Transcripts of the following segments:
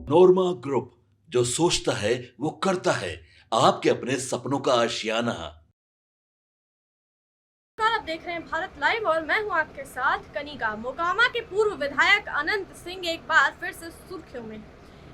नोरमा group, जो सोचता है वो करता है। आपके अपने सपनों का आशियाना। आप देख रहे हैं भारत लाइव और मैं हूं आपके साथ कनिका। मोकामा के पूर्व विधायक अनंत सिंह एक बार फिर से सुर्खियों में।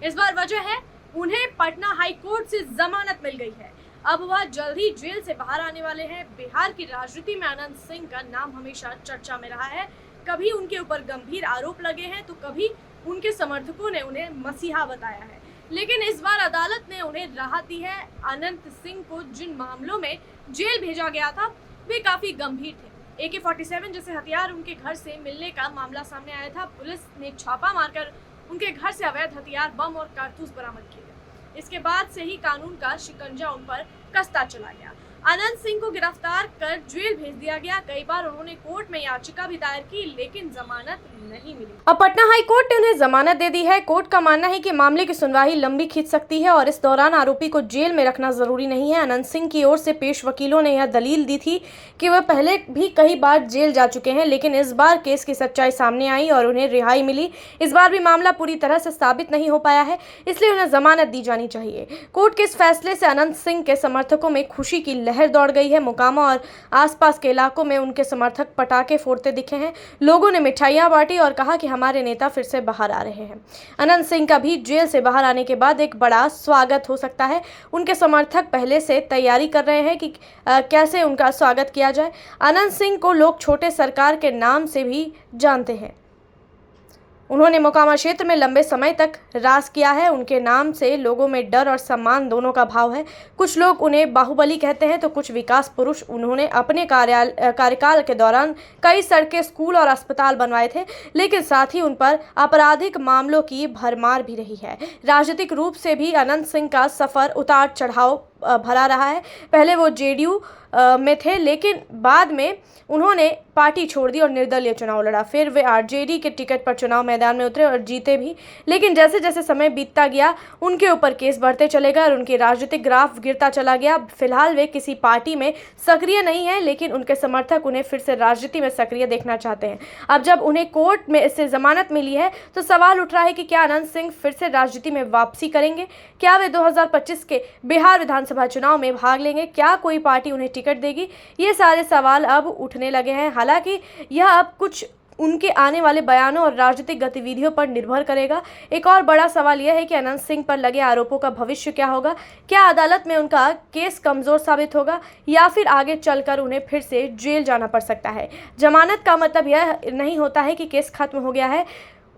इस बार वजह है उन्हें पटना हाई कोर्ट से जमानत मिल गई है। अब वह जल्द ही जेल से बाहर आने वाले हैं। बिहार की राजनीति में अनंत सिंह का नाम हमेशा चर्चा में रहा है। कभी उनके ऊपर गंभीर आरोप लगे हैं तो कभी उनके समर्थकों ने उन्हें मसीहा बताया है, लेकिन इस बार अदालत ने उन्हें राहत दी है। अनंत सिंह को जिन मामलों में जेल भेजा गया था वे काफी गंभीर थे। AK-47 जैसे हथियार उनके घर से मिलने का मामला सामने आया था। पुलिस ने छापा मारकर उनके घर से अवैध हथियार, बम और कारतूस बरामद किए गए। इसके बाद से ही कानून का शिकंजा उन पर कसता चला गया। अनंत सिंह को गिरफ्तार कर जेल भेज दिया गया। कई बार उन्होंने कोर्ट में याचिका भी दायर की, लेकिन जमानत नहीं मिली। अब पटना हाई कोर्ट ने उन्हें जमानत दे दी है। कोर्ट का मानना है कि मामले की सुनवाई लंबी खींच सकती है और इस दौरान आरोपी को जेल में रखना जरूरी नहीं है। अनंत सिंह की ओर से पेश वकीलों ने यह दलील दी थी कि वह पहले भी कई बार जेल जा चुके हैं, लेकिन इस बार केस की सच्चाई सामने आई और उन्हें रिहाई मिली। इस बार भी मामला पूरी तरह से साबित नहीं हो पाया है, इसलिए उन्हें जमानत दी जानी चाहिए। कोर्ट के इस फैसले से अनंत सिंह के समर्थकों में खुशी की लहर दौड़ गई है। मोकामा और आसपास के इलाकों में उनके समर्थक पटाखे फोड़ते दिखे हैं। लोगों ने मिठाइयां बांटी और कहा कि हमारे नेता फिर से बाहर आ रहे हैं। अनंत सिंह का भी जेल से बाहर आने के बाद एक बड़ा स्वागत हो सकता है। उनके समर्थक पहले से तैयारी कर रहे हैं कि कैसे उनका स्वागत किया जाए। अनंत सिंह को लोग छोटे सरकार के नाम से भी जानते हैं। उन्होंने मोकामा क्षेत्र में लंबे समय तक राज किया है। उनके नाम से लोगों में डर और सम्मान दोनों का भाव है। कुछ लोग उन्हें बाहुबली कहते हैं तो कुछ विकास पुरुष। उन्होंने अपने कार्यकाल के दौरान कई सड़कें, स्कूल और अस्पताल बनवाए थे, लेकिन साथ ही उन पर आपराधिक मामलों की भरमार भी रही है। राजनीतिक रूप से भी अनंत सिंह का सफर उतार चढ़ाव भरा रहा है। पहले वो JDU में थे, लेकिन बाद में उन्होंने पार्टी छोड़ दी और निर्दलीय चुनाव लड़ा। फिर वे RJD के टिकट पर चुनाव मैदान में उतरे और जीते भी, लेकिन जैसे जैसे समय बीतता गया उनके ऊपर केस बढ़ते चले गए और उनकी राजनीतिक ग्राफ गिरता चला गया। फिलहाल वे किसी पार्टी में सक्रिय नहीं है, लेकिन उनके समर्थक उन्हें फिर से राजनीति में सक्रिय देखना चाहते हैं। अब जब उन्हें कोर्ट में इससे जमानत मिली है तो सवाल उठ रहा है कि क्या अनंत सिंह फिर से राजनीति में वापसी करेंगे? क्या वे 2025 के बिहार विधानसभा चुनाव में भाग लेंगे? क्या कोई पार्टी उन्हें टिकट देगी? ये सारे सवाल अब उठने लगे हैं। हालांकि यह अब कुछ उनके आने वाले बयानों और राजनीतिक गतिविधियों पर निर्भर करेगा। एक और बड़ा सवाल यह है कि अनंत सिंह पर लगे आरोपों का भविष्य क्या होगा? क्या अदालत में उनका केस कमजोर साबित होगा या फिर आगे चलकर उन्हें फिर से जेल जाना पड़ सकता है? जमानत का मतलब यह नहीं होता है कि केस खत्म हो गया है।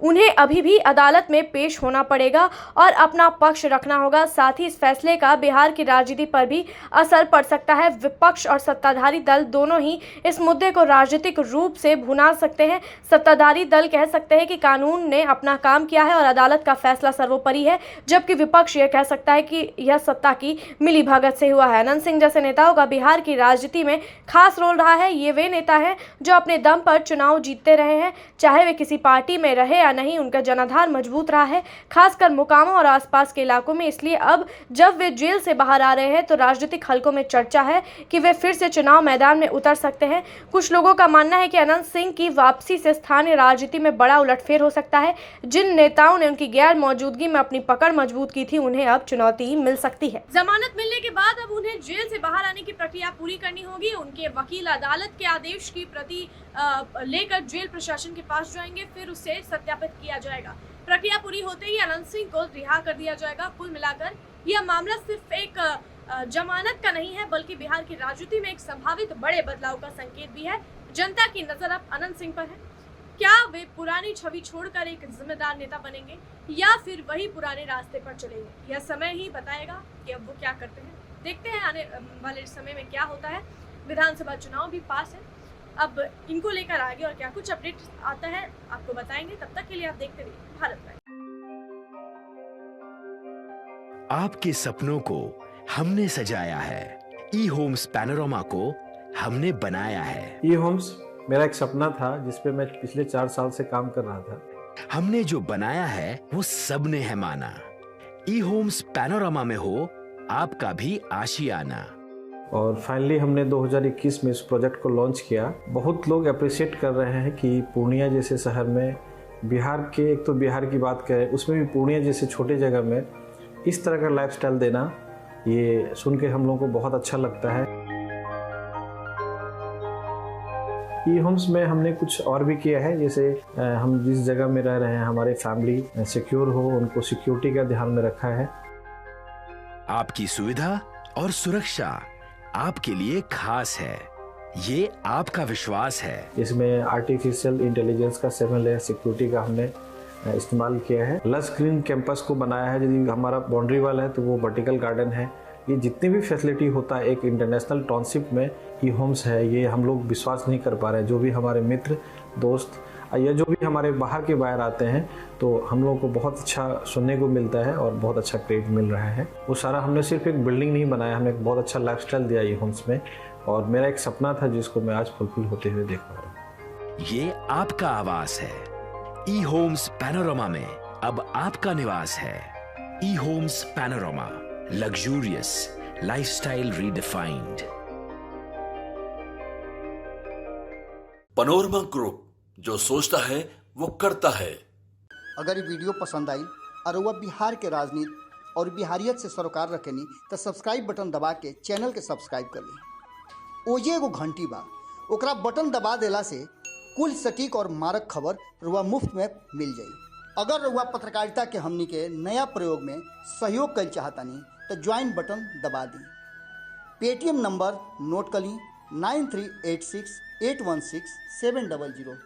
उन्हें अभी भी अदालत में पेश होना पड़ेगा और अपना पक्ष रखना होगा। साथ ही इस फैसले का बिहार की राजनीति पर भी असर पड़ सकता है। विपक्ष और सत्ताधारी दल दोनों ही इस मुद्दे को राजनीतिक रूप से भुना सकते हैं। सत्ताधारी दल कह सकते हैं कि कानून ने अपना काम किया है और अदालत का फैसला सर्वोपरि है, जबकि विपक्ष यह कह सकता है कि यह सत्ता की मिलीभगत से हुआ है। अनंत सिंह जैसे नेताओं का बिहार की राजनीति में खास रोल रहा है। ये वे नेता हैं जो अपने दम पर चुनाव जीतते रहे हैं, चाहे वे किसी पार्टी में रहे या नहीं। उनका जनाधार मजबूत रहा है, खासकर मोकामा और आसपास के इलाकों में। इसलिए अब जब वे जेल से बाहर आ रहे हैं तो राजनीतिक हलकों में चर्चा है कि वे फिर से चुनाव मैदान में उतर सकते हैं। कुछ लोगों का मानना है कि अनंत सिंह की वापसी से स्थानीय राजनीति में बड़ा उलटफेर हो सकता है। जिन नेताओं ने उनकी गैर मौजूदगी में अपनी पकड़ मजबूत की थी, उन्हें अब चुनौती मिल सकती है। जमानत मिलने के बाद अब उन्हें जेल से बाहर आने की प्रक्रिया पूरी करनी होगी। उनके वकील अदालत के आदेश की प्रति लेकर जेल प्रशासन के पास जाएंगे, फिर उसे सत्यापित किया जाएगा। प्रक्रिया पूरी होते ही अनंत सिंह को रिहा कर दिया जाएगा। कुल मिलाकर यह मामला सिर्फ एक जमानत का नहीं है, बल्कि बिहार की राजनीति में एक संभावित बड़े बदलाव का संकेत भी है। जनता की नजर अब अनंत सिंह पर है। क्या वे पुरानी छवि छोड़कर एक जिम्मेदार नेता बनेंगे या फिर वही पुराने रास्ते पर चलेंगे? यह समय ही बताएगा कि अब वो क्या करते हैं। देखते हैं आने वाले समय में क्या होता है। विधानसभा चुनाव भी पास है, अब इनको लेकर आगे और क्या कुछ अपडेट आता है आपको बताएंगे। तब तक के लिए आप देखते रहिए भारत लाइव। आपके सपनों को हमने सजाया है, ई-होम्स पैनोरामा को हमने बनाया है। ई-होम्स मेरा एक सपना था जिस पे मैं पिछले 4 साल से काम कर रहा था। हमने जो बनाया है वो सबने है माना। ई-होम्स पैनोरामा में हो आपका भी आशियाना। और फाइनली हमने 2021 में इस प्रोजेक्ट को लॉन्च किया। बहुत लोग अप्रिशिएट कर रहे हैं कि पूर्णिया जैसे शहर में बिहार के, एक तो बिहार की बात करें, उसमें भी पूर्णिया जैसे छोटे जगह में इस तरह का लाइफस्टाइल देना, ये सुन के हम लोगों को बहुत अच्छा लगता है। ई होम्स में हमने कुछ और भी किया है, जैसे हम जिस जगह में रह रहे हैं हमारे फैमिली सिक्योर हो, उनको सिक्योरिटी का ध्यान में रखा है। आपकी सुविधा और सुरक्षा आपके लिए खास है, ये आपका विश्वास है। इसमें आर्टिफिशियल इंटेलिजेंस का 7 लेयर सिक्योरिटी का हमने इस्तेमाल किया है। लस ग्रीन कैंपस को बनाया है, यदि हमारा बाउंड्री वाल है तो वो वर्टिकल गार्डन है। ये जितनी भी फैसिलिटी होता है एक इंटरनेशनल टाउनशिप में, ई होम्स है, ये हम लोग विश्वास नहीं कर पा रहे हैं। जो भी हमारे मित्र दोस्त या जो भी हमारे बाहर के बाहर आते हैं, तो हम लोगों को बहुत अच्छा सुनने को मिलता है और बहुत अच्छा क्रेडिट मिल रहा है। वो सारा हमने सिर्फ एक बिल्डिंग नहीं बनाया, हमने एक बहुत अच्छा लाइफस्टाइल दिया ई होम्स में, और मेरा एक सपना था जिसको मैं आज फुलफिल होते हुए देख पा रहा हूँ। ये आपका आवास है। ई होम्स पैनोरामा में अब आपका निवास है। E Homes Panorama, luxurious lifestyle redefined. Panorama Group, जो सोचता है वो करता है। अगर ये वीडियो पसंद आई और वह बिहार के राजनीति और बिहारियत से सरोकार रखेनी तो सब्सक्राइब बटन दबा के चैनल के सब्सक्राइब कर ली। ओजे एगो घंटी बा, ओकरा बटन दबा देला से कुल सटीक और मारक खबर रुआ मुफ्त में मिल जाई। अगर रुआ पत्रकारिता के हमनी के नया प्रयोग में सहयोग कर चाहतानी तो ज्वाइन बटन दबा दी। पेटीएम नंबर नोट कर ली 9386816700।